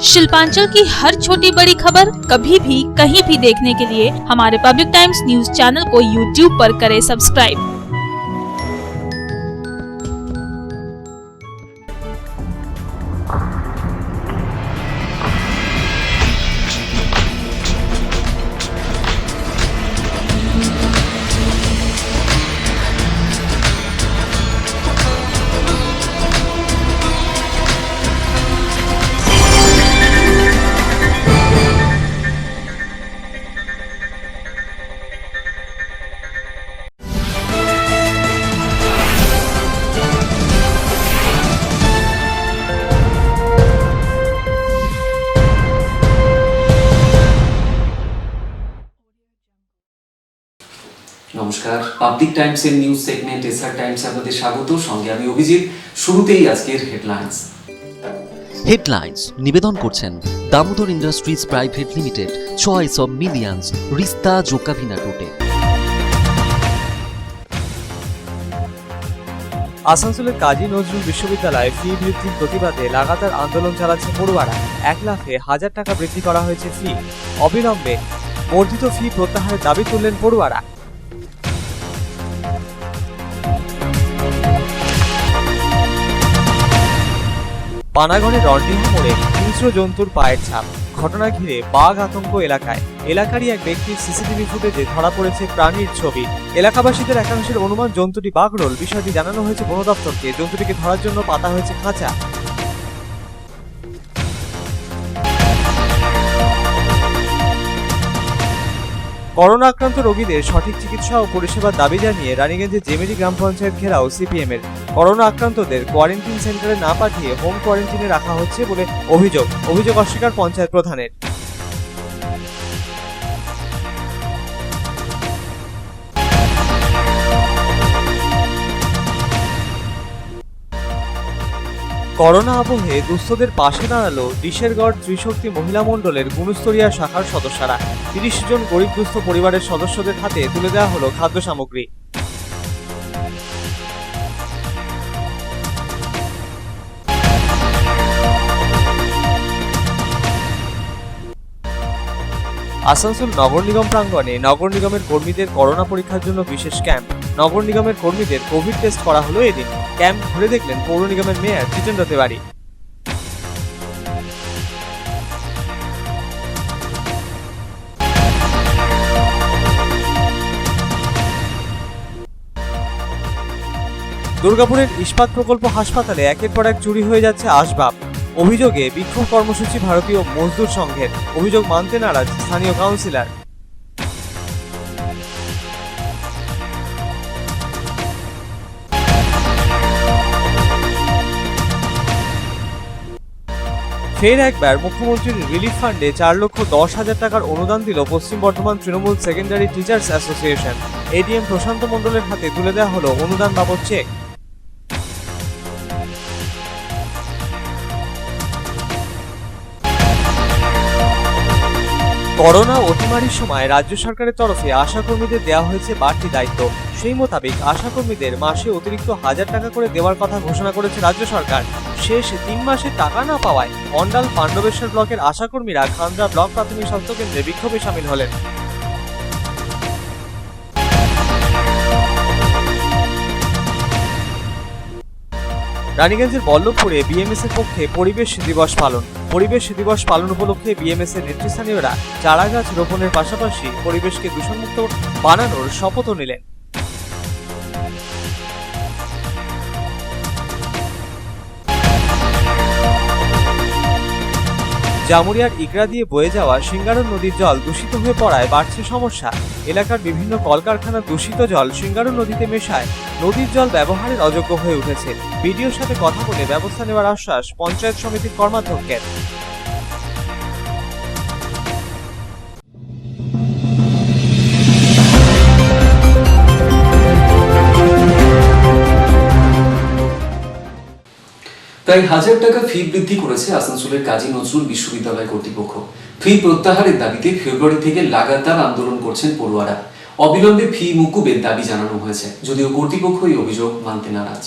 शिल्पांचल की हर छोटी बड़ी खबर कभी भी कहीं भी देखने के लिए हमारे पब्लिक टाइम्स न्यूज चैनल को यूट्यूब पर करें सब्सक्राइब। নমস্কার, পাবলিক টাইমসের নিউজ সেগমেন্ট এসআর টাইমসে আপনাদের স্বাগত। সঙ্গে আমি অভিজিৎ। শুরুতেই আজকের হেডলাইন্স নিবেদন করছেন Damodar industries private limited, choice of millions, রিস্তা জোকাভিনা রুটে। আসানসোলের কাজী নজরুল বিশ্ববিদ্যালয়ে ফি বৃদ্ধির প্রতিবাদে লাগাতার আন্দোলন চালাচ্ছে পড়ুয়ারা। 1 লাফে 1000 টাকা বৃদ্ধি করা হয়েছে ফি। অবিলম্বে বর্ধিত ফি প্রত্যাহারের দাবি তুললেন পড়ুয়ারা। পানাগড়ের রন্ডিহা মোড়ে হিংস্র জন্তুর পায়ের ছাপ। ঘটনা ঘিরে বাঘ আতঙ্ক এলাকায়। এলাকারই এক ব্যক্তির সিসিটিভি ফুটেজে ধরা পড়েছে প্রাণীর ছবি। এলাকাবাসীদের একাংশের অনুমান জন্তুটি বাঘরোল। বিষয়টি জানানো হয়েছে বন দপ্তরকে। জন্তুটিকে ধরার জন্য পাতা হয়েছে খাঁচা। করোনা আক্রান্ত রোগীদের সঠিক চিকিৎসা ও পরিষেবার দাবি জানিয়ে রানীগঞ্জে জেমেরি গ্রাম পঞ্চায়েত ঘেরাও সিপিএম-এর। করোনা আক্রান্তদের কোয়ারেন্টিন সেন্টারে না পাঠিয়ে হোম কোয়ারেন্টিনে রাখা হচ্ছে বলে অভিযোগ অস্বীকার পঞ্চায়েত প্রধানের। করোনা আবহে দুস্থদের পাশে দাঁড়ালো ডিশেরগড় ত্রিশক্তি মহিলা মণ্ডলের গুণস্তরিয়া শাখার সদস্যরা। 30 জন গরিব দুস্থ পরিবারের সদস্যদের হাতে তুলে দেওয়া হলো খাদ্য সামগ্রী। আসানসোল নগর নিগম প্রাঙ্গণে নগর নিগমের কর্মীদের করোনা পরীক্ষার জন্য বিশেষ ক্যাম্প। নগর নিগমের কর্মীদের কোভিড টেস্ট করা হলো এদিন। ক্যাম্প ঘুরে দেখলেন পৌর নিগমের মেয়র জিতেন্দ্র তেওয়ারি। দুর্গাপুরের ইস্পাত প্রকল্প হাসপাতালে একের পর এক চুরি হয়ে যাচ্ছে আসবাব। অভিযোগে বিক্ষোভ কর্মসূচি ভারতীয় মজদুর সংঘের। অভিযোগ মানতে নারাজ স্থানীয় কাউন্সিলর। ফের একবার মুখ্যমন্ত্রীর রিলিফ ফান্ডে 4,10,000 টাকার অনুদান দিল Paschim Bardhaman Trinamool secondary teachers association. ADM Prashanta মণ্ডলের হাতে তুলে দেওয়া হলো অনুদান বাবদ চেক। করোনা অতিমারির সময় রাজ্য সরকারের তরফে আশাকর্মীদের দেওয়া হয়েছে বাড়তি দায়িত্ব। সেই মোতাবেক আশাকর্মীদের মাসে অতিরিক্ত 1000 টাকা করে দেওয়ার কথা ঘোষণা করেছে রাজ্য সরকার। শেষ 3 মাসে টাকা না পাওয়ায় অন্ডাল পাণ্ডবেশ্বর ব্লকের আশাকর্মীরা খান্দ্রা ব্লক প্রাথমিক স্বাস্থ্য কেন্দ্রে বিক্ষোভে সামিল হলেন। রানীগঞ্জের বল্লভপুরে বিএমএস এর পক্ষে পরিবেশ দিবস পালন। পরিবেশ দিবস পালন উপলক্ষে বিএমএস এর নেতৃস্থানীয়রা চারা গাছ রোপণের পাশাপাশি পরিবেশকে দূষণমুক্ত বানানোর শপথও নিলেন। জামুরিয়ার ইকরা দিয়ে বয়ে যাওয়া সিঙ্গারন নদীর জল দূষিত হয়ে পড়ায় বাড়ছে সমস্যা। এলাকার বিভিন্ন কলকারখানার দূষিত জল সিঙ্গারন নদীতে মেশায় নদীর জল ব্যবহারের অযোগ্য হয়ে উঠেছে। বিডিওর সাথে কথা বলে ব্যবস্থা নেওয়ার আশ্বাস পঞ্চায়েত সমিতির কর্মাধ্যক্ষের। প্রায় 1000 টাকা ফি বৃদ্ধি করেছে আসানসোলের কাজী নজরুল বিশ্ববিদ্যালয় কর্তৃপক্ষ। ফি প্রত্যাহারের দাবিতে ফেব্রুয়ারি থেকে লাগাতার আন্দোলন করছেন পড়ুয়ারা। অবিলম্বে ফি মুকুবের দাবি জানানো হয়েছে, যদিও কর্তৃপক্ষ এই অভিযোগ মানতে নারাজ।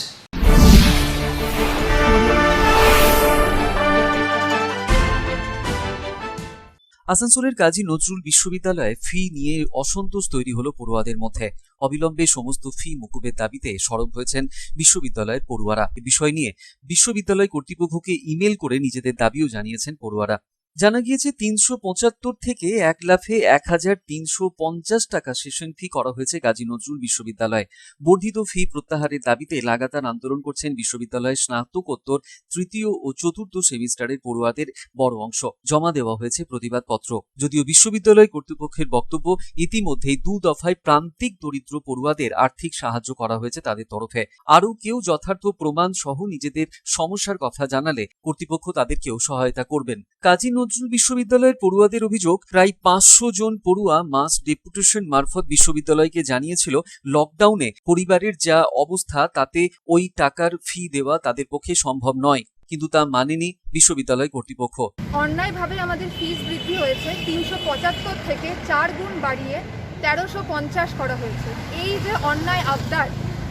আসানসোলের কাজী নজরুল বিশ্ববিদ্যালয়ে ফি নিয়ে অসন্তোষ তৈরি হলো পড়ুয়াদের মধ্যে। অবিলম্বে সমস্ত ফি মকুবের দাবিতে সরব হয়েছেন বিশ্ববিদ্যালয়ের পড়ুয়ারা। এ বিষয় নিয়ে বিশ্ববিদ্যালয় কর্তৃপক্ষকে ইমেল করে নিজেদের দাবিও জানিয়েছেন পড়ুয়ারা। জানা গিয়েছে 375 থেকে 1 লাফে 1350 টাকা সেশন ফি করা হয়েছে কাজী নজরুল বিশ্ববিদ্যালয়ে। বর্ধিত ফি প্রত্যাহারের দাবিতে লাগাতার আন্দোলন করছেন বিশ্ববিদ্যালয়ের স্নাতকোত্তর তৃতীয় ও চতুর্থ সেমিস্টারের পড়ুয়াদের বড় অংশ। জমা দেওয়া হয়েছে প্রতিবাদপত্র। যদিও বিশ্ববিদ্যালয় কর্তৃপক্ষের বক্তব্য, ইতিমধ্যেই 2 দফায় প্রান্তিক দরিদ্র পড়ুয়াদের আর্থিক সাহায্য করা হয়েছে তাদের তরফে। আরও কেউ যথার্থ প্রমাণ সহ নিজেদের সমস্যার কথা জানালে কর্তৃপক্ষ তাদেরকেও সহায়তা করবেন। কাজী নজরুল বিশ্ববিদ্যালয়ের পড়ুয়াদের অভিযোগ, প্রায় 500 জন পড়ুয়া মাস ডেপুটেশন মারফত বিশ্ববিদ্যালয়কে জানিয়েছিল লকডাউনে পরিবারের যা অবস্থা তাতে ওই টাকার ফি দেওয়া তাদের পক্ষে সম্ভব নয়, কিন্তু তা মানেনি বিশ্ববিদ্যালয় কর্তৃপক্ষ। অন্যায়ভাবে আমাদের ফিস বৃদ্ধি হয়েছে, 375 থেকে 4 গুণ বাড়িয়ে 1350 করা হয়েছে। এই যে অন্যায় আবদার,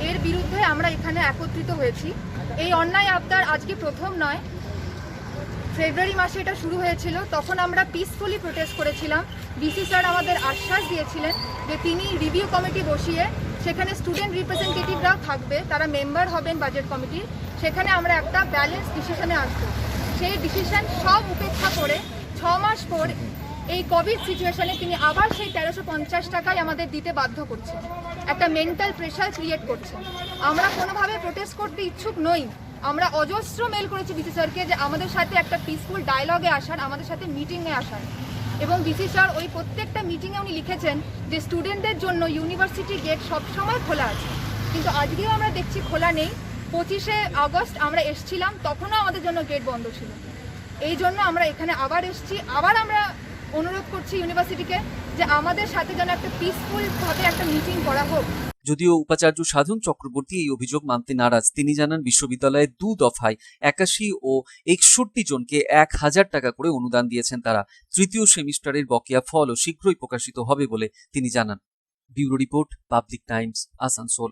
এর বিরুদ্ধে আমরা এখানে একত্রিত হয়েছি। এই অন্যায় আবদার আজকে প্রথম নয়, ফেব্রুয়ারি মাসে এটা শুরু হয়েছিল। তখন আমরা পিসফুলি প্রোটেস্ট করেছিলাম। ডিসি স্যার আমাদের আশ্বাস দিয়েছিলেন যে তিনি রিভিউ কমিটি বসিয়ে সেখানে স্টুডেন্ট রিপ্রেজেন্টেটিভরাও থাকবে, তারা মেম্বার হবেন বাজেট কমিটির। সেখানে আমরা একটা ব্যালেন্স ডিসিশনে আসবো। সেই ডিসিশন সব উপেক্ষা করে 6 মাস পর এই কোভিড সিচুয়েশনে তিনি আবার সেই 1350 টাকাই আমাদের দিতে বাধ্য করছেন। একটা মেন্টাল প্রেশার ক্রিয়েট করছে। আমরা কোনোভাবে প্রোটেস্ট করতে ইচ্ছুক নই। আমরা অজস্র মেল করেছি ডিসি স্যারকে যে আমাদের সাথে একটা পিসফুল ডায়লগে আসার, আমাদের সাথে মিটিংয়ে আসার। এবং ডিসি স্যার ওই প্রত্যেকটা মিটিংয়ে উনি লিখেছেন যে স্টুডেন্টদের জন্য ইউনিভার্সিটি গেট সবসময় খোলা আছে, কিন্তু আজকেও আমরা দেখছি খোলা নেই। 25শে আগস্ট আমরা এসছিলাম, তখনও আমাদের জন্য গেট বন্ধ ছিল। এই জন্য আমরা এখানে আবার এসছি। আবার আমরা অনুরোধ করছি ইউনিভার্সিটিকে যে আমাদের সাথে যেন একটা পিসফুলভাবে একটা মিটিং করা হোক। যদিও উপাচার্য সাধন চক্রবর্তী এই অভিযোগ মানতে নারাজ। তিনি জানান, বিশ্ববিদ্যালয়ের 2 দফায় 81 ও 61 জনকে 1000 টাকা করে অনুদান দিয়েছেন তারা। তৃতীয় সেমিস্টারের বকেয়া ফলও শীঘ্রই প্রকাশিত হবে বলে তিনি জানান। Bureau report, public times, Asansol.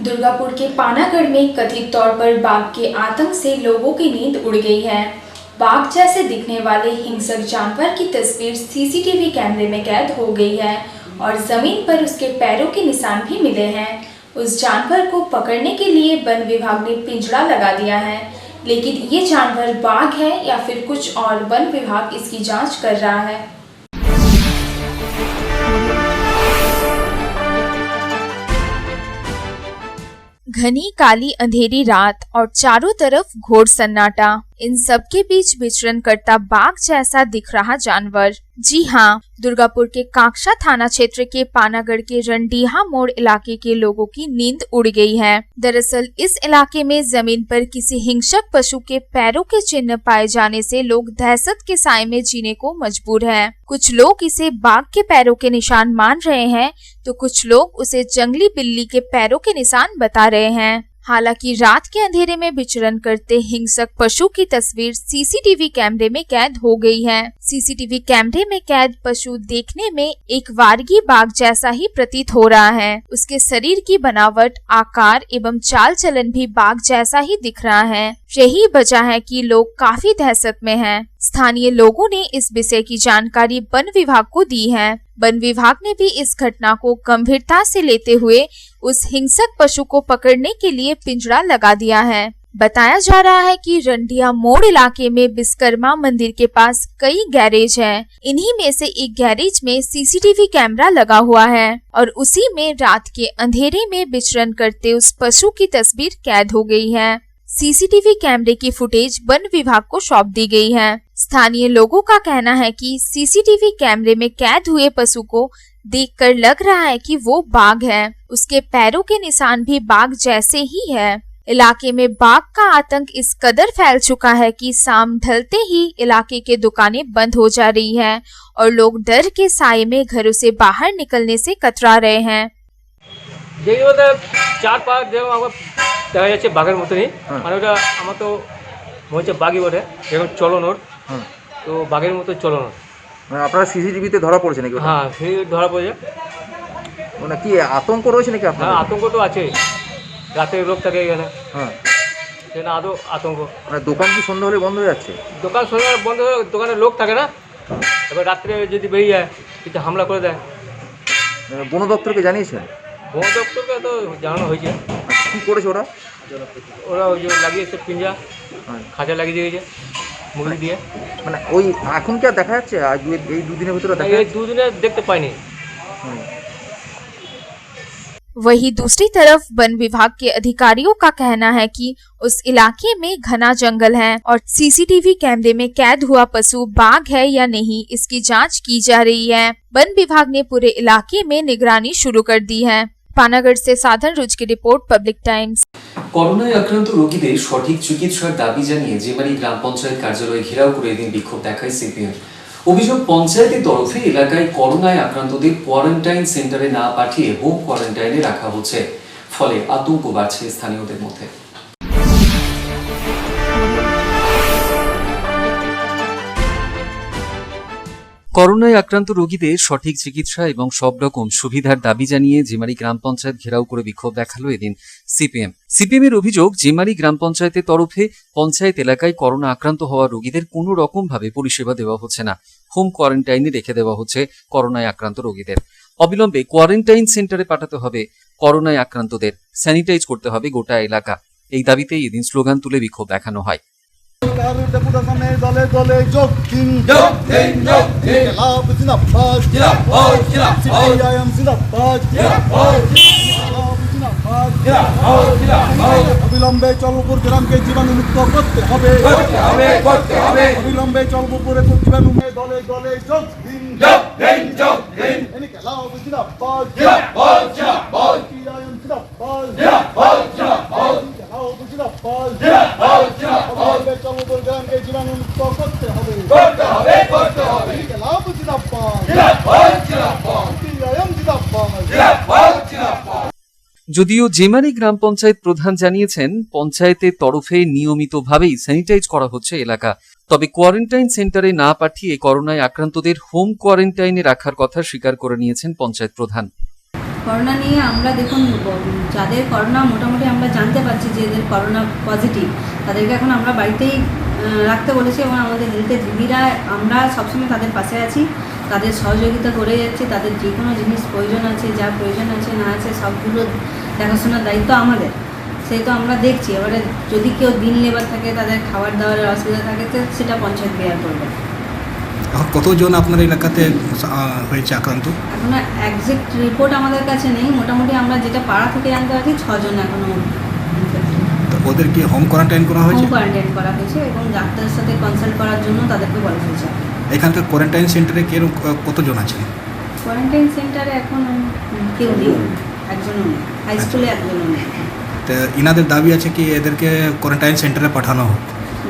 Durgapur के पानागढ़ में कथित तौर पर बाघ के आतंक से लोगों की नींद उड़ गई है। बाघ जैसे दिखने वाले हिंसक जानवर की तस्वीर सीसीटीवी कैमरे में कैद हो गई है और जमीन पर उसके पैरों के निशान भी मिले हैं। उस जानवर को पकड़ने के लिए वन विभाग ने पिंजरा लगा दिया है, लेकिन ये जानवर बाघ है या फिर कुछ और, वन विभाग इसकी जांच कर रहा है। घनी काली अंधेरी रात और चारों तरफ घोर सन्नाटा, इन सब के बीच विचरण करता बाघ जैसा दिख रहा जानवर। जी हाँ, दुर्गापुर के कांक्षा थाना क्षेत्र के पानागढ़ के रंडीहा मोड़ इलाके के लोगों की नींद उड़ गई है। दरअसल इस इलाके में जमीन पर किसी हिंसक पशु के पैरों के चिन्ह पाए जाने से लोग दहशत के साए में जीने को मजबूर हैं। कुछ लोग इसे बाघ के पैरों के निशान मान रहे हैं, तो कुछ लोग उसे जंगली बिल्ली के पैरों के निशान बता रहे हैं। हालांकि रात के अंधेरे में विचरण करते हिंसक पशु की तस्वीर सीसीटीवी कैमरे में कैद हो गई है। सीसीटीवी कैमरे में कैद पशु देखने में एक वारगी बाघ जैसा ही प्रतीत हो रहा है। उसके शरीर की बनावट, आकार एवं चाल चलन भी बाघ जैसा ही दिख रहा है। यही वजह है कि लोग काफी दहशत में हैं। स्थानीय लोगों ने इस विषय की जानकारी वन विभाग को दी है। वन विभाग ने भी इस घटना को गंभीरता से लेते हुए उस हिंसक पशु को पकड़ने के लिए पिंजरा लगा दिया है। बताया जा रहा है कि रंडिया मोड़ इलाके में विश्वकर्मा मंदिर के पास कई गैरेज हैं। इन्हीं में से एक गैरेज में सीसीटीवी कैमरा लगा हुआ है और उसी में रात के अंधेरे में विचरण करते उस पशु की तस्वीर कैद हो गई है। सीसीटीवी कैमरे की फुटेज वन विभाग को सौंप दी गई है। स्थानीय लोगों का कहना है कि सीसीटीवी कैमरे में कैद हुए पशु को देखकर लग रहा है कि वो बाघ है। उसके पैरों के निशान भी बाघ जैसे ही है। इलाके में बाघ का आतंक इस कदर फैल चुका है कि शाम ढलते ही इलाके के दुकानें बंद हो जा रही हैं और लोग डर के साए में घरों से बाहर निकलने से कतरा रहे हैं। দেখা যাচ্ছে বাঘের মতনই, মানে ওটা আমার তো মনে হচ্ছে বাঘই বটে, এরকম চলন ওর, তো বাঘের মতো চলন ওর। মানে আপনারা সিসিটিভিতে ধরা পড়ছে নাকি? হ্যাঁ, সেই ধরা পড়েছে। মানে কি আতঙ্ক রয়েছে নাকি আপনার? হ্যাঁ, আতঙ্ক তো আছে, রাতের লোক থাকে এখানে। হ্যাঁ, সেটা আদৌ আতঙ্ক। মানে দোকান কি সন্ধ্যা হলে বন্ধ হয়ে যাচ্ছে? দোকান সন্ধ্যা বন্ধ হয়ে, দোকানে লোক থাকে না, এবার রাত্রে যদি বেরিয়ে যায় কিছু হামলা করে দেয়। বন দপ্তরকে জানিয়েছেন? বন দপ্তরকে তো জানানো হয়েছে, কি করেছে ওরা? ওরা ওই যে লাগিয়েছে পিঞ্জা, খাঁচা লাগিয়ে দিয়েছে মুরগি দিয়ে। মানে ওই এখন কি আর দেখা যাচ্ছে? আজ এই দুদিনের ভিতরে দেখা এই যাচ্ছে? দুদিনে দেখতে পাইনি। वहीं दूसरी तरफ वन विभाग के अधिकारियों का कहना है कि उस इलाके में घना जंगल है और सीसीटीवी कैमरे में कैद हुआ पशु बाघ है या नहीं, इसकी जांच की जा रही है। वन विभाग ने पूरे इलाके में निगरानी शुरू कर दी है। पानागढ़ से साधन रुच की रिपोर्ट, पब्लिक टाइम्स। করোনায় আক্রান্ত রোগীদের সঠিক চিকিৎসার দাবি জানিয়ে জেমারি গ্রাম পঞ্চায়েত কার্যালয় ঘেরাও করে এদিন বিক্ষোভ দেখায় সিপিএম। অভিযোগ, পঞ্চায়েতের তরফে এলাকায় করোনায় আক্রান্তদের কোয়ারেন্টাইন সেন্টারে না পাঠিয়ে হোম কোয়ারেন্টাইনে রাখা হচ্ছে, ফলে আতঙ্ক বাড়ছে স্থানীয়দের মধ্যে। করোনায় আক্রান্ত রোগীদের সঠিক চিকিৎসা এবং সব রকম সুবিধার দাবি জানিয়ে জিমারি গ্রাম পঞ্চায়েত ঘেরাও করে বিক্ষোভ দেখালো এদিন সিপিএম। সিপিএম এর অভিযোগ, জিমারি গ্রাম পঞ্চায়েতের তরফে পঞ্চায়েত এলাকায় করোনা আক্রান্ত হওয়া রোগীদের কোনো রকম ভাবে পরিষেবা দেওয়া হচ্ছে না। হোম কোয়ারেন্টাইনে রেখে দেওয়া হচ্ছে করোনায় আক্রান্ত রোগীদের। অবিলম্বে কোয়ারেন্টাইন সেন্টারে পাঠাতে হবে করোনায় আক্রান্তদের, স্যানিটাইজ করতে হবে গোটা এলাকা। এই দাবিতেই এদিন স্লোগান তুলে বিক্ষোভ দেখানো হয়। দলে দলে যোগ দিন, লাভ জিন্দাবাদ, সিপিআইএম জিন্দাবাদ, অবিলম্বে চলপুর গ্রামকে জীবাণুমুক্ত করতে হবে, অবিলম্বে চলপুরে জীবাণু দলে দলে যোগ দিন, লাভ জিন্দাবাদ, সিপিআইএম জিন্দাবাদ, চলপুর গ্রামকে জীবাণুমুক্ত করতে হবে, লাভ জিন্দাবাদ, সিপিআইএম জিন্দাবাদ। যদিও জেমারি গ্রাম পঞ্চায়েত প্রধান জানিয়েছেন পঞ্চায়েতের তরফে নিয়মিতভাবেই স্যানিটাইজ করা হচ্ছে এলাকা, তবে কোয়ারেন্টাইন সেন্টারে না পাঠিয়ে করোনায় আক্রান্তদের হোম কোয়ারেন্টাইনে রাখার কথা স্বীকার করে নিয়েছেন পঞ্চায়েত প্রধান। করোনা নিয়ে আমরা দেখুন, যাদের করোনা মোটামুটি আমরা জানতে পারছি যে এদের করোনা পজিটিভ, তাদেরকে এখন আমরা বাড়িতেই রাখতে বলেছি এবং আমাদের হেলথের দিদিরা আমরা সবসময় তাদের পাশে আছি, তাদের সহযোগিতা করে যাচ্ছি। তাদের যে কোনো জিনিস প্রয়োজন আছে, যা প্রয়োজন আছে না আছে সবগুলো দেখাশোনার দায়িত্ব আমাদের, সেই তো আমরা দেখছি। এবারে যদি কেউ দিন লেবার থাকে, তাদের খাবার দাবারের অসুবিধা থাকে, তো সেটা পঞ্চায়েত বেয়ার করবে। এখন কতজন আপনার এলাকাতে হয়েছে আক্রান্ত? এখনো একজ্যাক্ট রিপোর্ট আমাদের কাছে নেই, মোটামুটি আমরা যেটা পাড়া থেকে জানতে পারছি 6 জন এখনো। ওদেরকে হোম কোয়ারেন্টাইন করা হয়েছে? হোম কোয়ারেন্টাইন করা হয়েছে এবং ডাক্তারের সাথে কনসাল্ট করার জন্য তাদেরকে বলা হয়েছে। এখানকার কোয়ারেন্টাইন সেন্টারে কতজন আছেন? কোয়ারেন্টাইন সেন্টারে এখন কেউ নেই, একজনও নেই, হাই স্কুলে একজনও নেই। তো ইনাদের দাবি আছে কি এদেরকে কোয়ারেন্টাইন সেন্টারে পাঠানো হোক?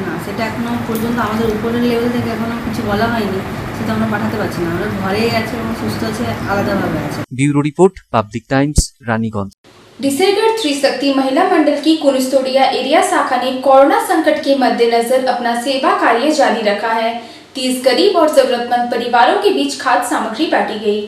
না, সেটা এখনো পর্যন্ত আমাদের উপরের লেভেল থেকে এখনো কিছু বলা হয়নি, সেটা আমরা পাঠাতে পারছি না। আমরা ঘরেই আছে এবং সুস্থ আছে, আলাদাভাবে আছে। Bureau report, public times, Raniganj. Dishergarh Trishakti Mahila Mandal की कुनिस्तोड़िया एरिया शाखा ने कोरोना संकट के मद्देनजर अपना सेवा कार्य जारी रखा है। 30 गरीब और जरूरतमंद परिवारों के बीच खाद्य सामग्री बांटी गई।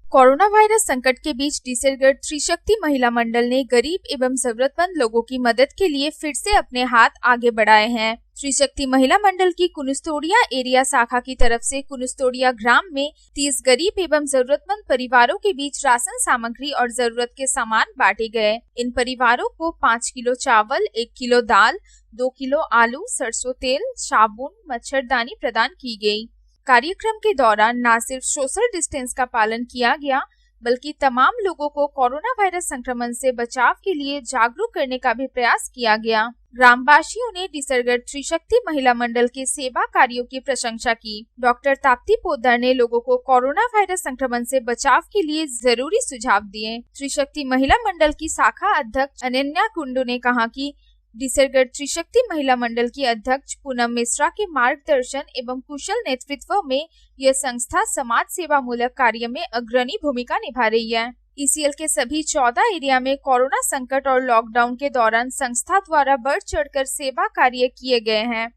कोरोना वायरस संकट के बीच डिसरगढ़ त्रिशक्ति महिला मंडल ने गरीब एवं जरूरतमंद लोगों की मदद के लिए फिर से अपने हाथ आगे बढ़ाए हैं। त्रिशक्ति महिला मंडल की कुनिस्तोड़िया एरिया शाखा की तरफ से कुनिस्तोड़िया ग्राम में 30 गरीब एवं जरूरतमंद परिवारों के बीच राशन सामग्री और जरूरत के सामान बांटे गए। इन परिवारों को 5 किलो चावल, 1 किलो दाल, 2 किलो आलू, सरसों तेल, साबुन, मच्छरदानी प्रदान की गई। कार्यक्रम के दौरान न सिर्फ सोशल डिस्टेंस का पालन किया गया, बल्कि तमाम लोगों को कोरोना वायरस संक्रमण से बचाव के लिए जागरूक करने का भी प्रयास किया गया। ग्रामवासियों ने डिसरगढ़ त्रिशक्ति महिला मंडल के सेवा कार्यों की प्रशंसा की। डॉक्टर ताप्ती पोद्दार ने लोगों को कोरोना वायरस संक्रमण से बचाव के लिए जरूरी सुझाव दिए। त्रिशक्ति महिला मंडल की शाखा अध्यक्ष अनन्या कुंडू ने कहा कि डिसरगढ़ त्रिशक्ति महिला मंडल की अध्यक्ष पूनम मिश्रा के मार्गदर्शन एवं कुशल नेतृत्व में यह संस्था समाज सेवा मूलक कार्य में अग्रणी भूमिका निभा रही है। ईसीएल के सभी 14 एरिया में कोरोना संकट और लॉकडाउन के दौरान संस्था द्वारा बढ़ चढ़कर सेवा कार्य किए गए हैं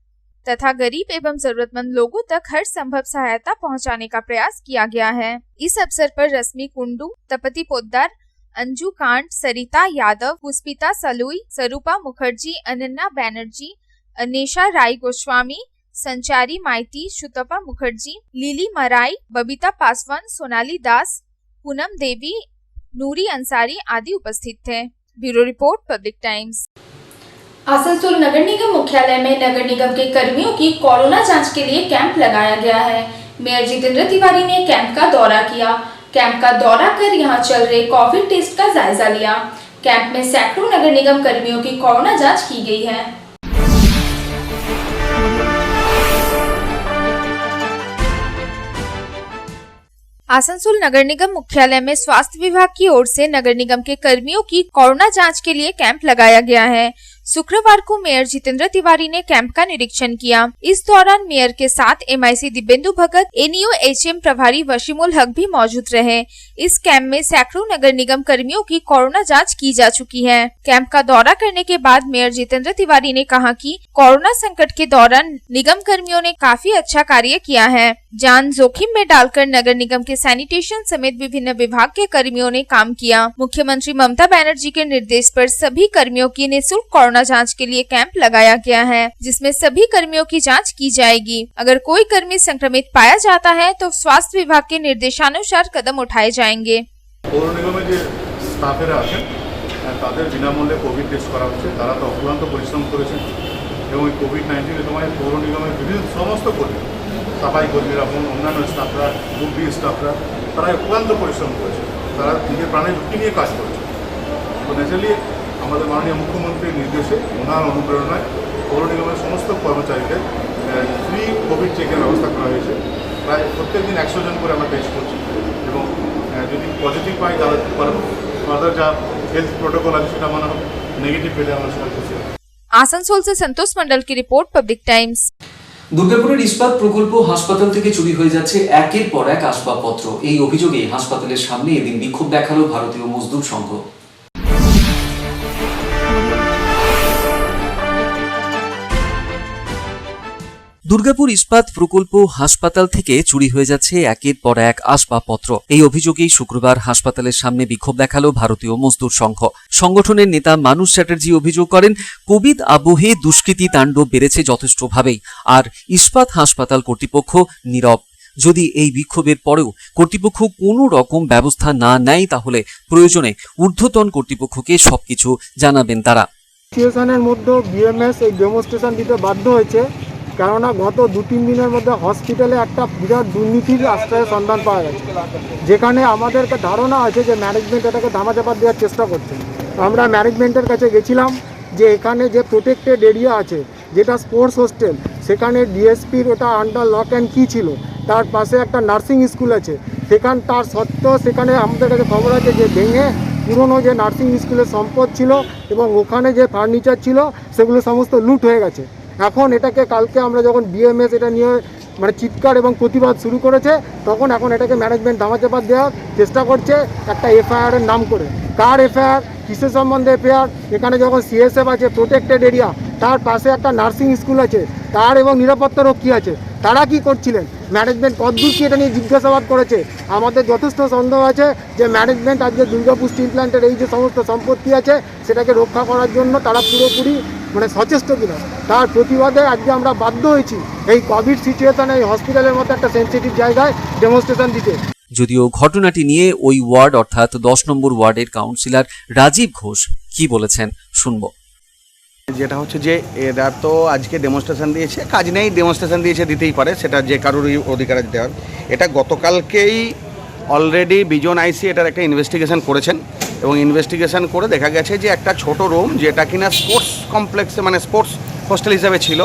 तथा गरीब एवं जरूरतमंद लोगों तक हर संभव सहायता पहुंचाने का प्रयास किया गया है। इस अवसर पर रश्मि कुंडू, तपती पोद्दार, अंजू कांट, सरिता यादव, पुष्पिता सलुई, स्वरूपा मुखर्जी, अनन्या बैनर्जी, अनेशा राय गोस्वामी, संचारी माइती, शुतपा मुखर्जी, लिली मराई, बबीता पासवान, सोनाली दास, पूनम देवी, नूरी अंसारी आदि उपस्थित थे। Bureau report, public times. Asansol नगर निगम मुख्यालय में नगर निगम के कर्मियों की कोरोना जांच के लिए कैंप लगाया गया है। मेयर जितेंद्र तिवारी ने कैंप का दौरा किया। कैंप का दौरा कर यहां चल रहे कोविड टेस्ट का जायजा लिया। कैंप में सैकड़ों नगर निगम कर्मियों की कोरोना जांच की गई है। आसनसोल नगर निगम मुख्यालय में स्वास्थ्य विभाग की ओर से नगर निगम के कर्मियों की कोरोना जांच के लिए कैंप लगाया गया है। शुक्रवार को मेयर जितेंद्र तिवारी ने कैंप का निरीक्षण किया। इस दौरान मेयर के साथ एमआईसी दिव्येंदु भगत, एनईओ एचएम प्रभारी वशीमुल हक भी मौजूद रहे। इस कैंप में सैकड़ों नगर निगम कर्मियों की कोरोना जांच की जा चुकी है। कैंप का दौरा करने के बाद मेयर जितेंद्र तिवारी ने कहा कि कोरोना संकट के दौरान निगम कर्मियों ने काफी अच्छा कार्य किया है। जान जोखिम में डालकर नगर निगम के सैनिटेशन समेत विभिन्न विभाग के कर्मियों ने काम किया। मुख्यमंत्री ममता बनर्जी के निर्देश पर सभी कर्मियों की निःशुल्क कोरोना जांच के लिए कैंप लगाया गया है, जिसमें सभी कर्मियों की जांच की जाएगी। अगर कोई कर्मी संक्रमित पाया जाता है तो स्वास्थ्य विभाग के निर्देशानुसार कदम उठाए जाएंगे। পৌর নিগমে যে স্টাফেরা আছেন তাদের বিনামূল্যে কোভিড টেস্ট করা হচ্ছে। তারা তো অক্লান্ত পরিশ্রম করেছেন এবং এই কোভিড-19 এর সময় পৌর নিগমের বিভিন্ন সমস্ত কর্মী, সাফাই কর্মীরা এবং অন্যান্য স্টাফরা, গ্রুপ বি স্টাফরা তারা অক্লান্ত পরিশ্রম করেছে। তারা নিজের প্রাণের ঝুঁকি নিয়ে কাজ করেছে। তো ন্যাচারালি আমাদের মাননীয় মুখ্যমন্ত্রীর নির্দেশে, ওনার অনুপ্রেরণায় পৌর নিগমের সমস্ত কর্মচারীদের ফ্রি কোভিড চেকের ব্যবস্থা করা হয়েছে। প্রায় প্রত্যেকদিন 100 জন করে আমরা টেস্ট করছি এবং যদি পজিটিভ পাই তাহলে ফার্দার যা হেলথ প্রোটোকল আছে সেটা মানা হবে, নেগেটিভ পেলে আমরা সেটা খুশি। आसनसोल से संतोष मंडल की रिपोर्ट, पब्लिक टाइम्स। দুর্গাপুরের ইস্পাত প্রকল্প হাসপাতাল থেকে চুরি হয়ে যাচ্ছে একের পর এক আসবাবপত্র। এই অভিযোগে হাসপাতালের সামনে এদিন বিক্ষোভ দেখালো ভারতীয় মজদুর সংঘ। দুর্গাপুর ইস্পাত প্রকল্প হাসপাতাল থেকে চুরি হয়ে যাচ্ছে একের পর এক আসবাবপত্র। এই অভিযোগেই শুক্রবার হাসপাতালের সামনে বিক্ষোভ দেখালো ভারতীয় মজদুর সংঘ। সংগঠনের নেতা মানুষ চ্যাটার্জি অভিযোগ করেন, কোভিড আবহে দুষ্কৃতী তাণ্ডব বেড়েছে যথেষ্টভাবেই, আর ইস্পাত হাসপাতাল কর্তৃপক্ষ নীরব। যদি এই বিক্ষোভের পরেও কর্তৃপক্ষ কোনো রকম ব্যবস্থা না নেয় তাহলে প্রয়োজনে ঊর্ধ্বতন কর্তৃপক্ষকে সবকিছু জানাবেন তারা। সিচুয়েশনের মধ্যে বিএমএস এই ডেমনস্ট্রেশন দিতে বাধ্য হয়েছে, কেননা গত 2-3 দিনের মধ্যে হসপিটালে একটা বিরাট দুর্নীতির আশ্রয়ের সন্ধান পাওয়া গেছে, যেখানে আমাদেরকে ধারণা আছে যে ম্যানেজমেন্ট এটাকে ধামাচাপা দেওয়ার চেষ্টা করছে। আমরা ম্যানেজমেন্টের কাছে গেছিলাম যে এখানে যে প্রোটেক্টেড এরিয়া আছে, যেটা স্পোর্টস হোস্টেল, সেখানে ডিএসপির ওটা আন্ডার লক অ্যান্ড কি ছিল, তার পাশে একটা নার্সিং স্কুল আছে, তার সত্ত্বেও সেখানে আমাদের কাছে খবর আছে যে ভেঙে পুরনো যে নার্সিং স্কুলের সম্পদ ছিল এবং ওখানে যে ফার্নিচার ছিল সেগুলো সমস্ত লুট হয়ে গেছে। এখন এটাকে কালকে আমরা যখন বিএমএস এটা নিয়ে চিৎকার এবং প্রতিবাদ শুরু করেছে, তখন এখন এটাকে ম্যানেজমেন্ট ধামাচাপা দেওয়ার চেষ্টা করছে একটা এফআইআরের নাম করে। কার এফআইআর, কিসের সম্বন্ধে এফআইআর? এখানে যখন সিএসএফ আছে, প্রোটেক্টেড এরিয়া, তার পাশে একটা নার্সিং স্কুল আছে, তার এবং নিরাপত্তা রক্ষী আছে, তারা কি করছিলেন? ম্যানেজমেন্ট কতদূর কি এটা নিয়ে জিজ্ঞাসাবাদ করেছে? আমাদের যথেষ্ট সন্দেহ আছে যে ম্যানেজমেন্ট আজকে দুর্গাপুর স্টিল প্ল্যান্টের এই যে সমস্ত সম্পত্তি আছে সেটাকে রক্ষা করার জন্য তারা পুরোপুরি সচেষ্ট কিনা, তার প্রতিবাদে আজকে আমরা বাধ্য হয়েছি এই কোভিড সিচুয়েশনে এই হসপিটালের মতো একটা সেন্সিটিভ জায়গায় ডেমনস্ট্রেশন দিতে। যদিও ঘটনাটি নিয়ে ওই ওয়ার্ড অর্থাৎ 10 নম্বর ওয়ার্ডের কাউন্সিলর রাজীব ঘোষ কি বলেছেন শুনবো। যেটা হচ্ছে যে এরা তো আজকে ডেমনস্ট্রেশন দিয়েছে, কাজ নেই, ডেমনস্ট্রেশন দিয়েছে, দিতেই পারে, সেটা যে কারোরই অধিকার দেওয়ার। এটা গতকালকেই অলরেডি বিজন আইসি এটার একটা ইনভেস্টিগেশন করেছেন এবং ইনভেস্টিগেশন করে দেখা গেছে যে একটা ছোট রুম যেটা কিনা স্পোর্টস কমপ্লেক্সে স্পোর্টস হোস্টেল হিসাবে ছিল,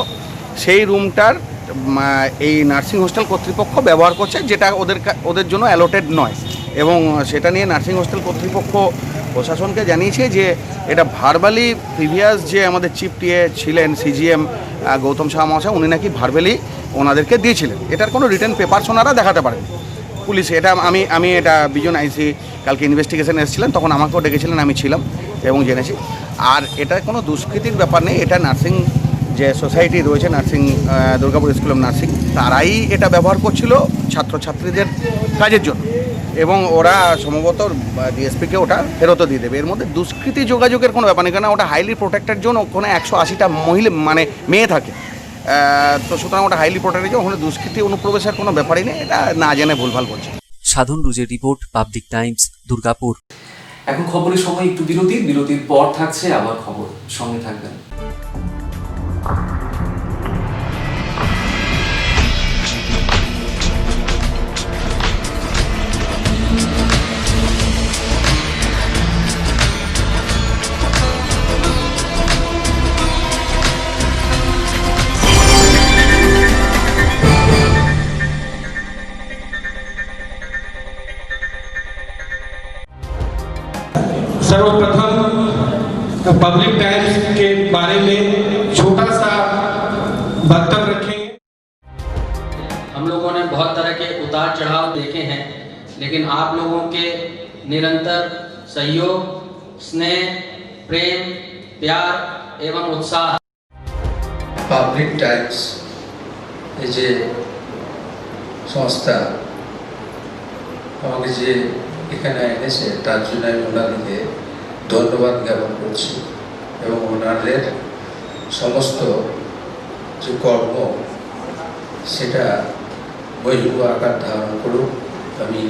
সেই রুমটার এই নার্সিং হোস্টেল কর্তৃপক্ষ ব্যবহার করছে, যেটা ওদের জন্য অ্যালোটেড নয়। এবং সেটা নিয়ে নার্সিং হোস্টেল কর্তৃপক্ষ প্রশাসনকে জানিয়েছে যে এটা ভার্বালি প্রিভিয়াস যে আমাদের চিফ টিএ ছিলেন সিজিএম গৌতম শাহ মহাশয়, উনি নাকি ভার্বালি ওনাদেরকে দিয়েছিলেন। এটার কোনো রিটার্ন পেপারস ওনারা দেখাতে পারেন পুলিশ। এটা আমি এটা বিজন আইসি কালকে ইনভেস্টিগেশনে এসেছিলেন, তখন আমাকেও ডেকেছিলেন, আমি ছিলাম এবং জেনেছি। আর এটা কোনো দুষ্কৃতির ব্যাপার নেই, এটা নার্সিং যে সোসাইটি রয়েছে, nursing Durgapur school of nursing, তারাই এটা ব্যবহার করছিল ছাত্রছাত্রীদের কাজের জন্য। এবং ওরা সম্ভবত ডিএসপিকে ওটা ফেরতও দিয়ে দেবে। এর মধ্যে দুষ্কৃতি যোগাযোগের কোনো ব্যাপার নেই, কারণ ওটা হাইলি প্রোটেক্টেড জোন, ওখানে 180টা মহিলা মানে মেয়ে থাকে, তো সুতরাং ওটা হাইলি প্রোটেক্টেড জোন, ওখানে দুষ্কৃতি অনুপ্রবেশের কোনো ব্যাপারই নেই। এটা না জেনে ভুলভাল বলছে। সাধন রুজের রিপোর্ট, পাবলিক টাইমস, দুর্গাপুর। এখন খবরের সময় একটু বিরতির পর থাকছে আবার খবর, সঙ্গে থাকবেন। सर्वप्रथम पब्लिक टाइम्स के बारे में छोटा सा वक्तव्य रखेंगे। हम लोगों ने बहुत तरह के उतार चढ़ाव देखे हैं, लेकिन आप लोगों के निरंतर सहयोग, स्नेह, प्रेम, प्यार एवं उत्साह পাবলিক টাইমস এই যে সংস্থা আমাকে যে এখানে এনেছে তার জন্য আমি ওনাদেরকে ধন্যবাদ জ্ঞাপন করছি এবং ওনাদের সমস্ত যে কর্ম সেটা বহির্ভূত আকার ধারণ করুক আমি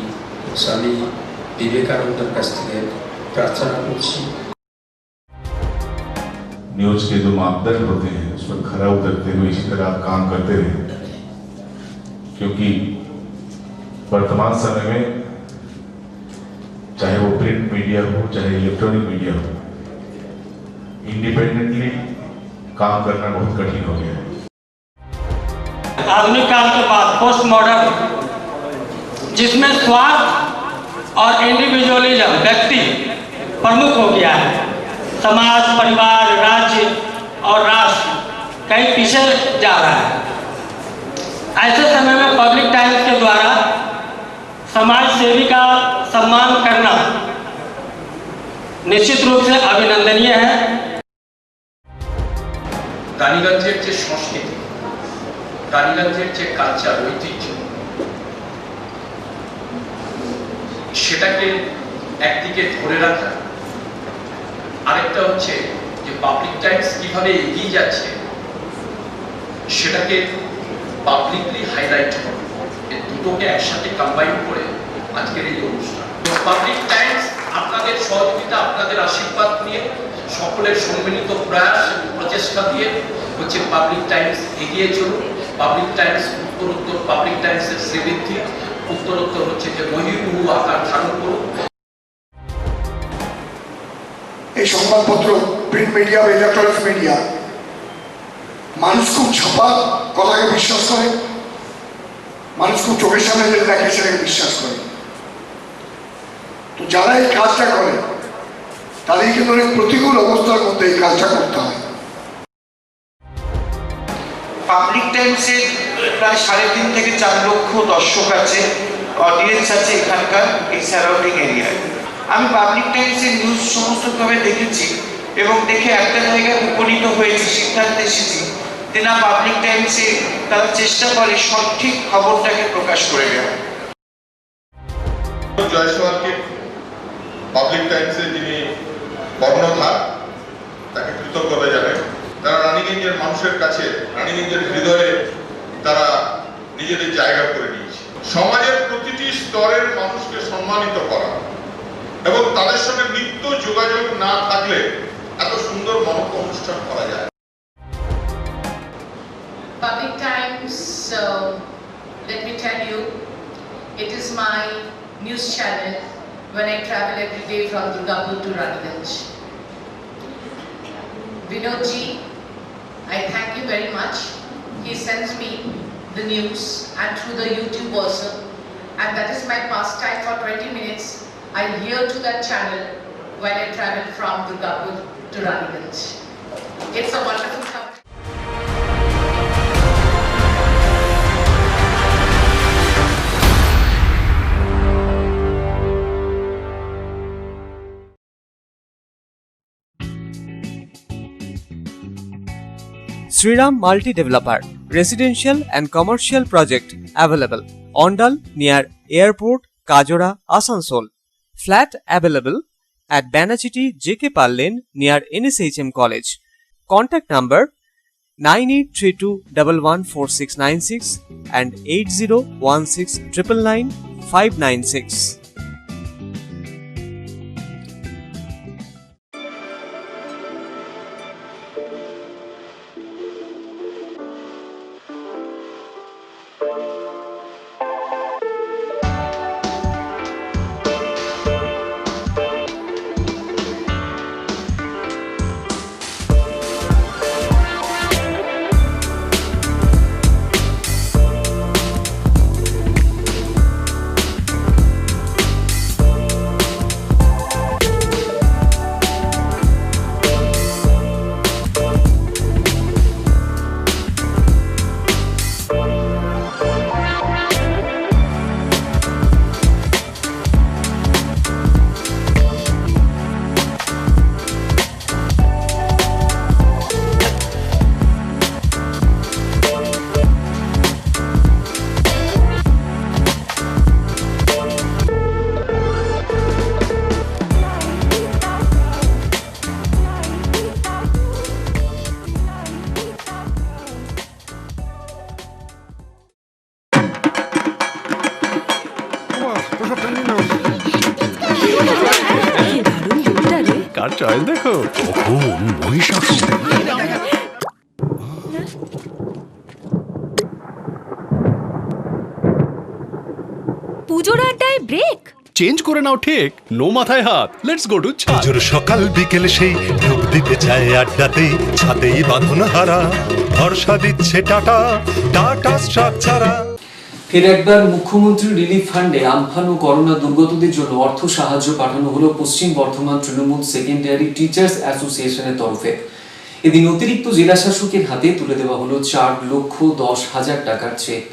স্বামী বিবেকানন্দের কাছ থেকে প্রার্থনা করছি। न्यूज के जो मापदंड होते हैं उस पर खरा उतरते हुए इसी तरह आप काम करते रहे, क्योंकि वर्तमान समय में चाहे वो प्रिंट मीडिया हो चाहे इलेक्ट्रॉनिक मीडिया हो, इंडिपेंडेंटली काम करना बहुत कठिन हो गया है। आधुनिक काल के बाद पोस्ट मॉडर्न, जिसमें स्वार्थ और इंडिविजुअलिज्म व्यक्ति प्रमुख हो गया है, समाज, परिवार, राज्य और राष्ट्र कहीं पीछे जा रहा है। ऐसे समय में पब्लिक टाइम्स के द्वारा समाज सेवी का सम्मान करना निश्चित रूप से अभिनंदनीय है। রানীগঞ্জের যে সংস্কৃতি, রানীগঞ্জের যে কালচার, ঐতিহ্য, সেটাকে একদিকে ধরে রাখা, আরেকটা হচ্ছে যে পাবলিক টাইমস কিভাবে এগিয়ে যাচ্ছে সেটাকে পাবলিকলি হাইলাইট করা, এই দুটোকে একসাথে কম্বাইন করে আজকের এই অনুষ্ঠান। পাবলিক টাইমস আপনাদের সহযোগিতা, আপনাদের আশীর্বাদ নিয়ে, সকলের সম্মিলিত প্রয়াস প্রচেষ্টা দিয়ে হচ্ছে পাবলিক টাইমস এগিয়ে চলুন। পাবলিক টাইমস উত্তরোত্তর, পাবলিক টাইমসের শ্রীবৃদ্ধি উত্তরোত্তর হচ্ছে যে বহির্ভূত আকার ধারণ করুন। এই সংবাদপত্র, প্রিন্ট মিডিয়া বা ইলেকট্রনিক্স মিডিয়া, মানুষ খুব ছাপা কথাকে বিশ্বাস করে, মানুষ খুব চোখের সামনে যেটা দেখে সেটাকে বিশ্বাস করে। তো যারা এই কাজটা করে তাদের কিন্তু অনেক প্রতিকূল অবস্থার মধ্যে এই কাজটা করতে হয়। পাবলিক টাইমসের প্রায় 3.5 থেকে 4 লক্ষ দর্শক আছে, অডিয়েন্স আছে এখানকার এই সারাউন্ডিং এরিয়ায়। আমি পাবলিক টাইমসের নিউজ সমস্তভাবে দেখেছি এবং দেখে একটা জায়গায় উপনীত হয়েছি, সিদ্ধান্তে এসেছি যে না, পাবলিক টাইমসে তারা চেষ্টা করে সঠিক খবরটাকে প্রকাশ করে দেওয়া। জয়সওয়ালকে পাবলিক টাইমসে যিনি কর্ণধার, তাকে কৃতজ্ঞতা জানাই। তারা রানীগঞ্জের মানুষের কাছে, রানীগঞ্জের হৃদয়ে তারা নিজেদের জায়গা করে নিয়েছে। সমাজের প্রতিটি স্তরের মানুষকে সম্মানিত করা এবং তাদের সঙ্গে নিত্য যোগাযোগ না থাকলে এত সুন্দর মহৎ অনুষ্ঠান করা যায়। Public Times, let me tell you, it is my news channel when I travel every day from Durgapur to Raniganj. Vinodji, I thank you very much. He sends me the news and through the YouTube also, and that is my pastime for 20 minutes. I hear to that channel when I travel from Durgapur to Raniganj. It's a wonderful company. Sriram Multi Developer, Residential and Commercial Project available. Ondal near Airport, Kajora, Asansol. Flat available at Banachiti JK Pal Lane near NSHM College. Contact number 9832114696 and 8016999596. Car choice দেখো, কখন মহিষাসুর। পুজোর আড্ডায় break change করে নাও ঠিক, no মাথায় হাত, let's go to ছা। পুজোর সকাল বিকেল সেই ডুব দিতে চায় আড্ডাতেই, ছাতেই বাঁধন হারা ভরসা দিচ্ছে টাটা, টাটা স্ট্রাকচারা। ফের একবার মুখ্যমন্ত্রী রিলিফ ফান্ডে আমফান ও করোনা দুর্গতদের জন্য অর্থ সাহায্য পাঠানো হলো পশ্চিম বর্ধমান তৃণমূল সেকেন্ডারি টিচার্স অ্যাসোসিয়েশনের তরফে। এদিন অতিরিক্ত জেলা শাসকের হাতে তুলে দেওয়া হলো 4,10,000 টাকার চেক।